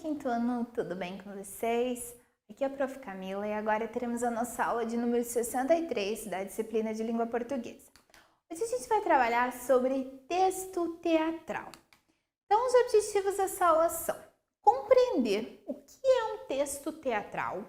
quinto ano, tudo bem com vocês? Aqui é a Prof. Camila e agora teremos a nossa aula de número 63 da disciplina de língua portuguesa. Hoje a gente vai trabalhar sobre texto teatral. Então, os objetivos dessa aula são compreender o que é um texto teatral,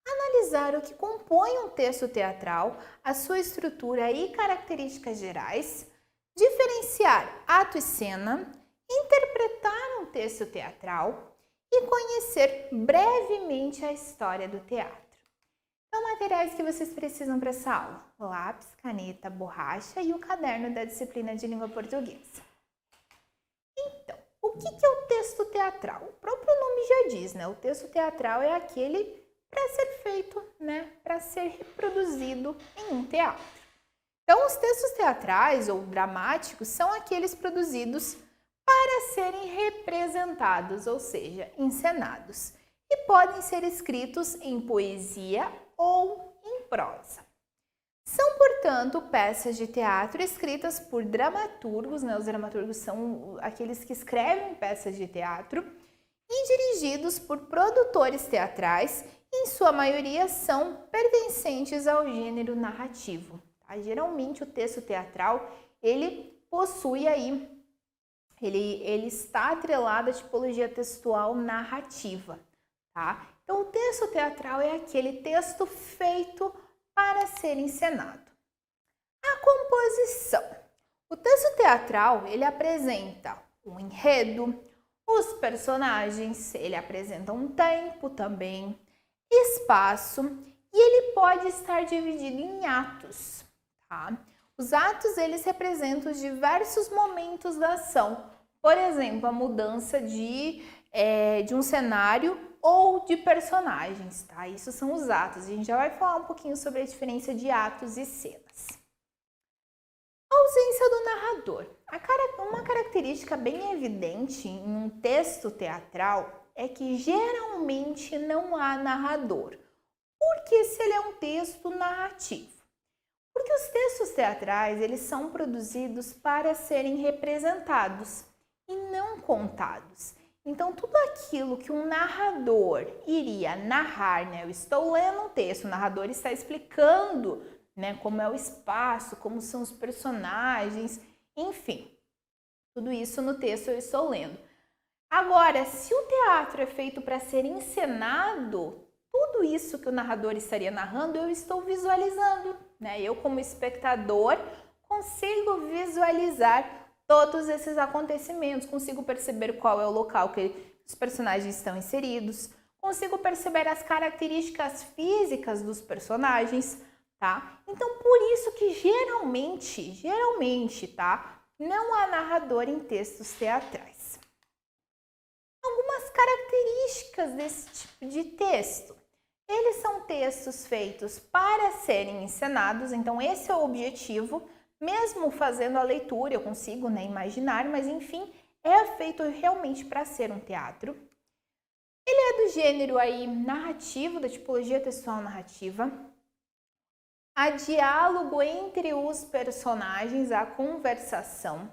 analisar o que compõe um texto teatral, a sua estrutura e características gerais, diferenciar ato e cena, interpretar um texto teatral e conhecer brevemente a história do teatro. Então, materiais que vocês precisam para essa aula: lápis, caneta, borracha e o caderno da disciplina de língua portuguesa. Então, o que é o texto teatral? O próprio nome já diz, né? O texto teatral é aquele para ser feito, para ser reproduzido em um teatro. Então, os textos teatrais ou dramáticos são aqueles produzidos para serem representados, ou seja, encenados, e podem ser escritos em poesia ou em prosa. São, portanto, peças de teatro escritas por dramaturgos, os dramaturgos são aqueles que escrevem peças de teatro, e dirigidos por produtores teatrais, em sua maioria são pertencentes ao gênero narrativo. Tá? Geralmente o texto teatral, ele possui aí, ele está atrelado à tipologia textual narrativa, tá? Então, o texto teatral é aquele texto feito para ser encenado. A composição. O texto teatral, ele apresenta um enredo, os personagens, ele apresenta um tempo também, espaço, e ele pode estar dividido em atos, tá? Os atos, eles representam os diversos momentos da ação. Por exemplo, a mudança de um cenário ou de personagens, tá? Isso são os atos. A gente já vai falar um pouquinho sobre a diferença de atos e cenas. A ausência do narrador. Uma característica bem evidente em um texto teatral é que geralmente não há narrador. Porque se ele é um texto narrativo? Porque os textos teatrais, eles são produzidos para serem representados e não contados. Então, tudo aquilo que um narrador iria narrar, eu estou lendo um texto, o narrador está explicando, como é o espaço, como são os personagens, enfim, tudo isso no texto eu estou lendo. Agora, se o teatro é feito para ser encenado, tudo isso que o narrador estaria narrando, eu estou visualizando, Eu, como espectador, consigo visualizar todos esses acontecimentos, consigo perceber qual é o local que os personagens estão inseridos, consigo perceber as características físicas dos personagens, tá? Então, por isso que geralmente, tá? Não há narrador em textos teatrais. Algumas características desse tipo de texto. Eles são textos feitos para serem encenados, então esse é o objetivo. Mesmo fazendo a leitura, eu consigo imaginar, mas enfim, é feito realmente para ser um teatro. Ele é do gênero aí narrativo, da tipologia textual narrativa. Há diálogo entre os personagens, a conversação.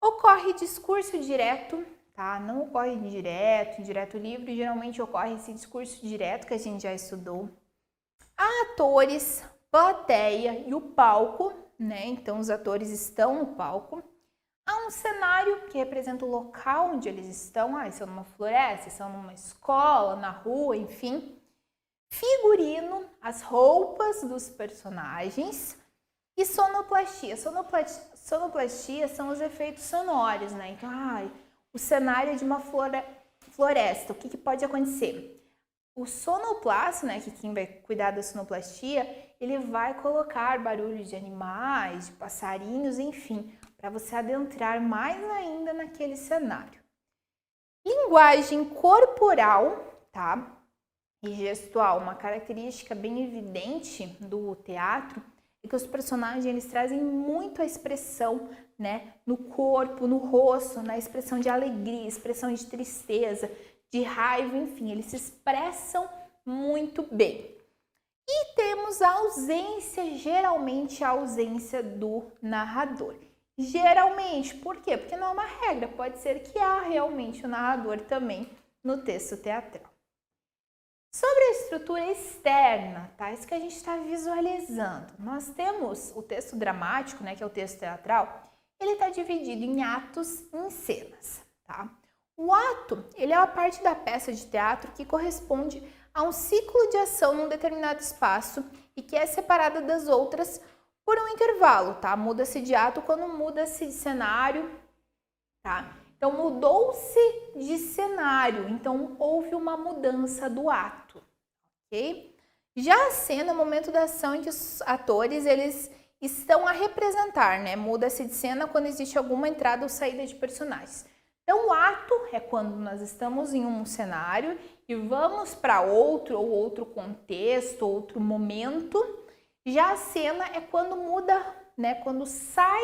Ocorre discurso direto, tá? Não ocorre indireto livre, geralmente ocorre esse discurso direto que a gente já estudou. Há atores, plateia e o palco, Então, os atores estão no palco. Há um cenário que representa o local onde eles estão. Estão numa floresta, estão numa escola, na rua, enfim. Figurino, as roupas dos personagens. E sonoplastia. Sonoplastia são os efeitos sonoros, Então, o cenário é de uma floresta. O que pode acontecer? O sonoplasta, que quem vai cuidar da sonoplastia, ele vai colocar barulhos de animais, de passarinhos, enfim, para você adentrar mais ainda naquele cenário. Linguagem corporal, tá? E gestual, uma característica bem evidente do teatro é que os personagens, eles trazem muito a expressão, no corpo, no rosto, na expressão de alegria, expressão de tristeza, de raiva, enfim, eles se expressam muito bem. E temos geralmente a ausência do narrador. Geralmente. Por quê? Porque não é uma regra. Pode ser que há realmente o narrador também no texto teatral. Sobre a estrutura externa, tá? Isso que a gente está visualizando. Nós temos o texto dramático, né, que é o texto teatral, ele está dividido em atos e em cenas, tá? O ato, ele é a parte da peça de teatro que corresponde a um ciclo de ação num determinado espaço e que é separada das outras por um intervalo, tá? Muda-se de ato quando muda-se de cenário, tá? Então, mudou-se de cenário, então houve uma mudança do ato, ok? Já a cena é o momento da ação em que os atores, eles estão a representar, né? Muda-se de cena quando existe alguma entrada ou saída de personagens. Então, o ato é quando nós estamos em um cenário e vamos para outro contexto, outro momento. Já a cena é quando muda, né? Quando sai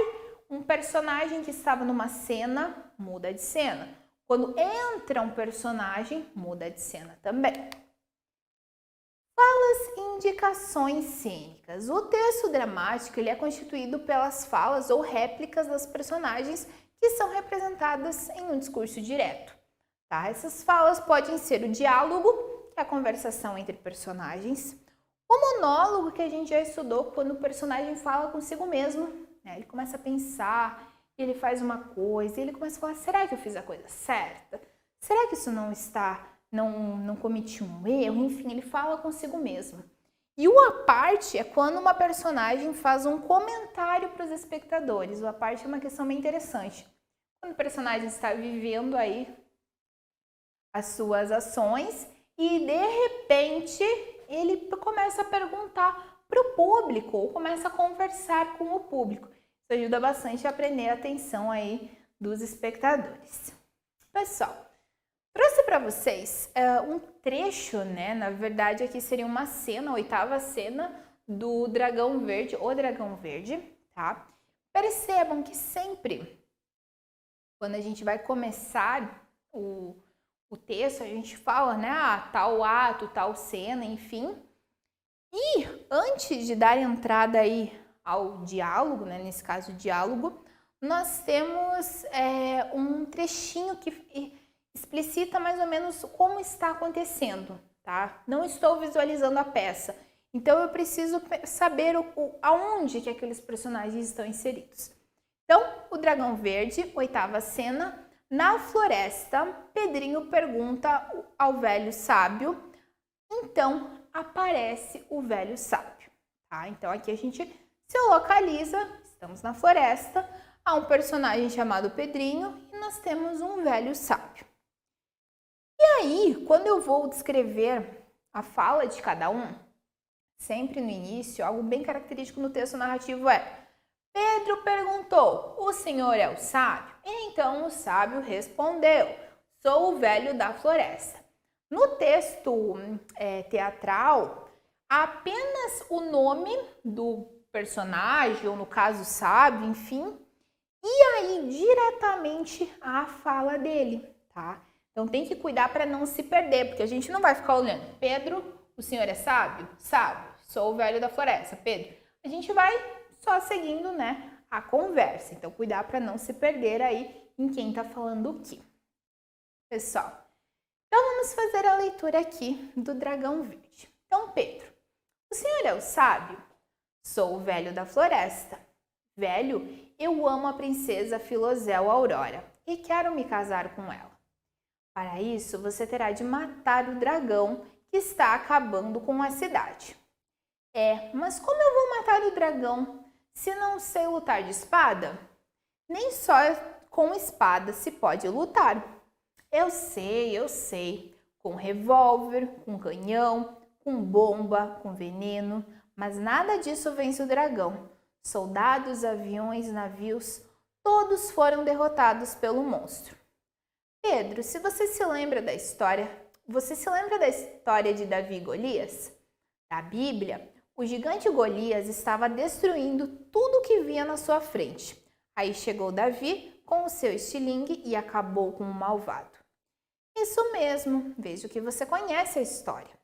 um personagem que estava numa cena, muda de cena. Quando entra um personagem, muda de cena também. Falas e indicações cênicas. O texto dramático ele é constituído pelas falas ou réplicas das personagens que são representadas em um discurso direto. Tá? Essas falas podem ser o diálogo, que é a conversação entre personagens, o monólogo, que a gente já estudou, quando o personagem fala consigo mesmo, né? Ele começa a pensar, ele faz uma coisa, ele começa a falar, será que eu fiz a coisa certa? Será que isso não cometi um erro? Enfim, ele fala consigo mesmo. E o à parte é quando uma personagem faz um comentário para os espectadores. O à parte é uma questão bem interessante. Quando o personagem está vivendo aí as suas ações e de repente ele começa a perguntar para o público ou começa a conversar com o público. Isso ajuda bastante a prender a atenção aí dos espectadores. Pessoal, trouxe para vocês um trecho, né? Na verdade aqui seria uma cena, a 8ª cena do Dragão Verde, o Dragão Verde, tá? Percebam que sempre quando a gente vai começar o texto, a gente fala, né, tal ato, tal cena, enfim. E antes de dar entrada aí ao diálogo, né, nesse caso diálogo, nós temos um trechinho que explicita mais ou menos como está acontecendo, tá? Não estou visualizando a peça, então eu preciso saber aonde que aqueles personagens estão inseridos. Então, o Dragão Verde, 8ª cena, na floresta, Pedrinho pergunta ao velho sábio, então aparece o velho sábio, tá? Então aqui a gente se localiza, estamos na floresta, há um personagem chamado Pedrinho e nós temos um velho sábio. E aí, quando eu vou descrever a fala de cada um, sempre no início, algo bem característico no texto narrativo é: Pedro perguntou, o senhor é o sábio? Então o sábio respondeu, sou o velho da floresta. No texto teatral, apenas o nome do personagem, ou no caso sábio, enfim, e aí diretamente a fala dele, tá? Então tem que cuidar para não se perder, porque a gente não vai ficar olhando, Pedro, o senhor é sábio? Sábio, sou o velho da floresta. Pedro, a gente vai só seguindo, né, a conversa. Então, cuidar para não se perder aí em quem está falando o quê. Pessoal, então vamos fazer a leitura aqui do Dragão Verde. Então, Pedro, o senhor é o sábio? Sou o velho da floresta. Velho, eu amo a princesa Filozel Aurora e quero me casar com ela. Para isso, você terá de matar o dragão que está acabando com a cidade. Mas como eu vou matar o dragão se não sei lutar de espada? Nem só com espada se pode lutar. Eu sei, com revólver, com canhão, com bomba, com veneno, mas nada disso vence o dragão. Soldados, aviões, navios, todos foram derrotados pelo monstro. Pedro, se você se lembra da história de Davi e Golias? Da Bíblia, o gigante Golias estava destruindo tudo que via na sua frente. Aí chegou Davi com o seu estilingue e acabou com o malvado. Isso mesmo, vejo que você conhece a história.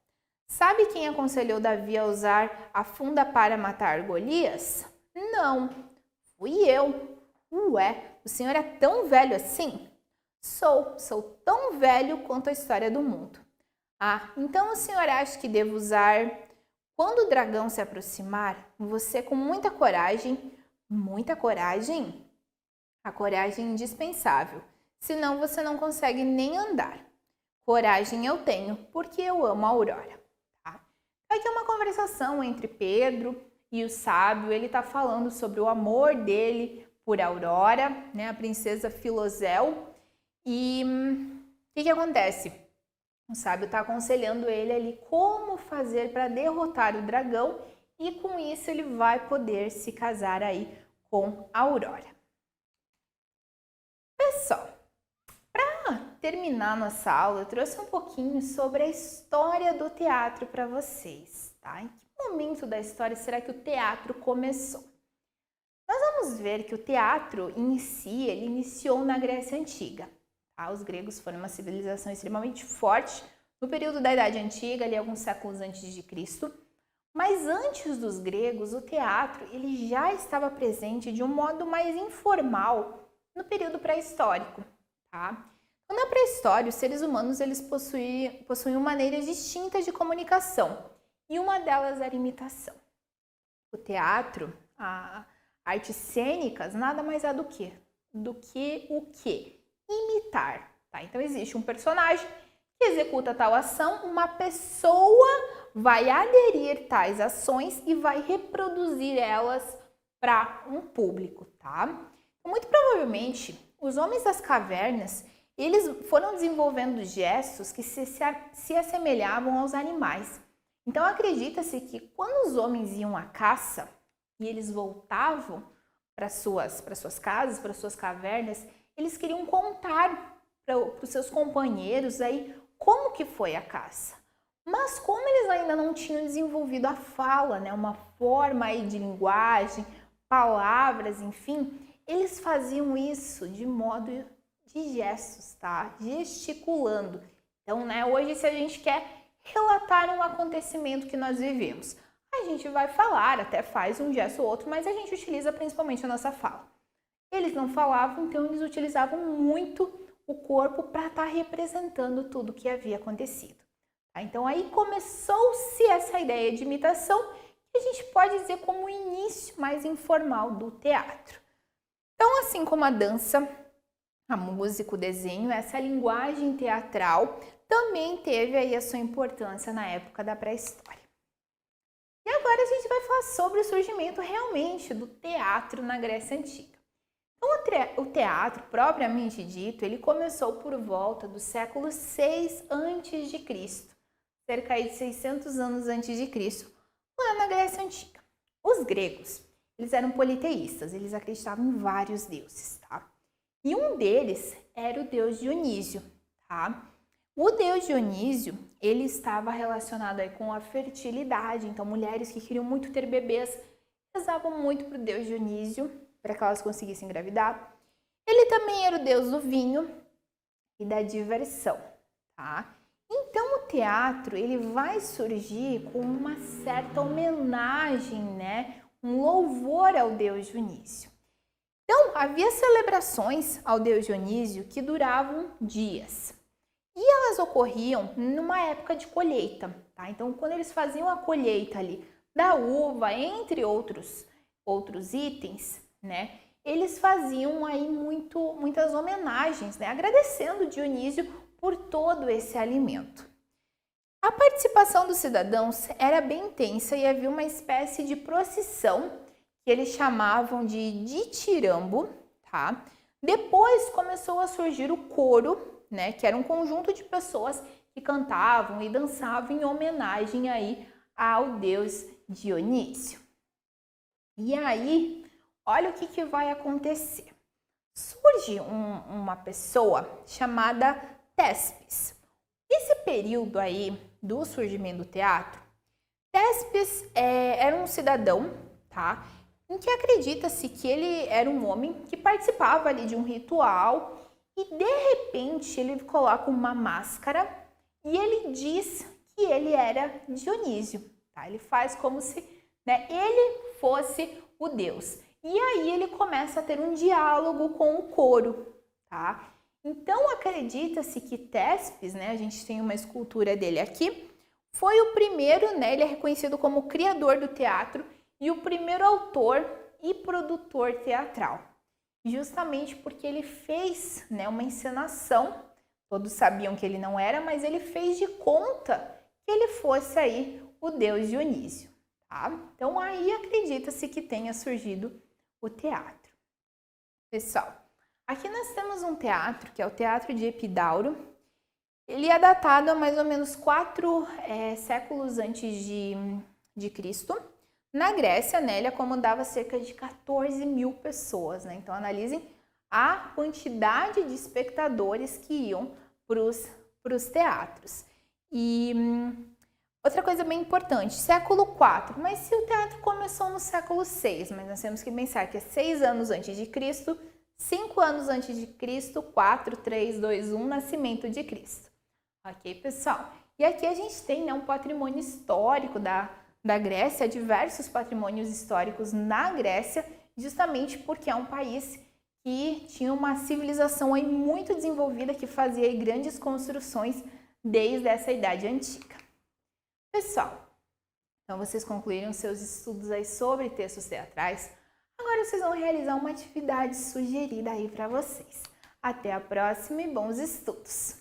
Sabe quem aconselhou Davi a usar a funda para matar Golias? Não, fui eu. Ué, o senhor é tão velho assim? Sou tão velho quanto a história do mundo. Ah, então o senhor acha que devo usar? Quando o dragão se aproximar, você com muita coragem, a coragem é indispensável, senão você não consegue nem andar. Coragem eu tenho, porque eu amo a Aurora. Tá? Aqui é uma conversação entre Pedro e o sábio, ele está falando sobre o amor dele por Aurora, né, a princesa Filozel. E o que acontece? O sábio está aconselhando ele ali como fazer para derrotar o dragão e com isso ele vai poder se casar aí com a Aurora. Pessoal, para terminar nossa aula, eu trouxe um pouquinho sobre a história do teatro para vocês, tá? Em que momento da história será que o teatro começou? Nós vamos ver que o teatro em si, ele iniciou na Grécia Antiga. Os gregos foram uma civilização extremamente forte no período da Idade Antiga, ali alguns séculos antes de Cristo. Mas antes dos gregos, o teatro ele já estava presente de um modo mais informal no período pré-histórico. Tá? Então, na pré-história, os seres humanos eles possuíam maneiras distintas de comunicação e uma delas era a imitação. O teatro, artes cênicas, nada mais é do que o quê? Imitar, tá? Então existe um personagem que executa tal ação, uma pessoa vai aderir tais ações e vai reproduzir elas para um público, tá? Muito provavelmente, os homens das cavernas, eles foram desenvolvendo gestos que se assemelhavam aos animais. Então acredita-se que quando os homens iam à caça e eles voltavam para suas casas, para suas cavernas, eles queriam contar para os seus companheiros aí como que foi a caça. Mas como eles ainda não tinham desenvolvido a fala, né, uma forma aí de linguagem, palavras, enfim, eles faziam isso de modo de gestos, tá? Gesticulando. Então, né, hoje se a gente quer relatar um acontecimento que nós vivemos, a gente vai falar, até faz um gesto ou outro, mas a gente utiliza principalmente a nossa fala. Eles não falavam, então eles utilizavam muito o corpo para estar representando tudo o que havia acontecido. Tá? Então aí começou-se essa ideia de imitação, que a gente pode dizer como o início mais informal do teatro. Então, assim como a dança, a música, o desenho, essa linguagem teatral também teve aí a sua importância na época da pré-história. E agora a gente vai falar sobre o surgimento realmente do teatro na Grécia Antiga. Então, o teatro, propriamente dito, ele começou por volta do século 6 a.C., cerca de 600 anos antes de Cristo, lá na Grécia Antiga. Os gregos, eles eram politeístas, eles acreditavam em vários deuses, tá? E um deles era o deus Dionísio, tá? O deus Dionísio, ele estava relacionado aí com a fertilidade, então mulheres que queriam muito ter bebês rezavam muito para o deus Dionísio, para que elas conseguissem engravidar. Ele também era o deus do vinho e da diversão, tá? Então o teatro, ele vai surgir com uma certa homenagem, né? Um louvor ao deus Dionísio. Então, havia celebrações ao deus Dionísio que duravam dias. E elas ocorriam numa época de colheita, tá? Então, quando eles faziam a colheita ali da uva, entre outros itens, né? Eles faziam aí muitas homenagens, né? Agradecendo Dionísio por todo esse alimento. A participação dos cidadãos era bem intensa e havia uma espécie de procissão que eles chamavam de ditirambo, tá? Depois começou a surgir o coro, né? Que era um conjunto de pessoas que cantavam e dançavam em homenagem aí ao deus Dionísio. E aí, olha o que vai acontecer. Surge uma pessoa chamada Téspis. Esse período aí do surgimento do teatro, Téspis era um cidadão, tá? Em que acredita-se que ele era um homem que participava ali de um ritual e de repente ele coloca uma máscara e ele diz que ele era Dionísio, tá? Ele faz como se, né, ele fosse o deus. e aí ele começa a ter um diálogo com o coro, tá? Então acredita-se que Téspis, né, a gente tem uma escultura dele aqui, foi o primeiro, né, ele é reconhecido como o criador do teatro e o primeiro autor e produtor teatral. Justamente porque ele fez, né, uma encenação, todos sabiam que ele não era, mas ele fez de conta que ele fosse aí o deus Dionísio, tá? Então aí acredita-se que tenha surgido o teatro. Pessoal, aqui nós temos um teatro, que é o Teatro de Epidauro. Ele é datado a mais ou menos 4 séculos antes de Cristo. Na Grécia, né, ele acomodava cerca de 14 mil pessoas, né? Então analisem a quantidade de espectadores que iam para os teatros. E outra coisa bem importante, século IV, mas se o teatro começou no século VI, mas nós temos que pensar que é 6 anos antes de Cristo, 5 anos antes de Cristo, 4, 3, 2, 1, nascimento de Cristo. Ok, pessoal? E aqui a gente tem, né, um patrimônio histórico da Grécia, diversos patrimônios históricos na Grécia, justamente porque é um país que tinha uma civilização aí muito desenvolvida, que fazia aí grandes construções desde essa idade antiga. Pessoal, então vocês concluíram seus estudos aí sobre textos teatrais. Agora vocês vão realizar uma atividade sugerida aí para vocês. Até a próxima e bons estudos!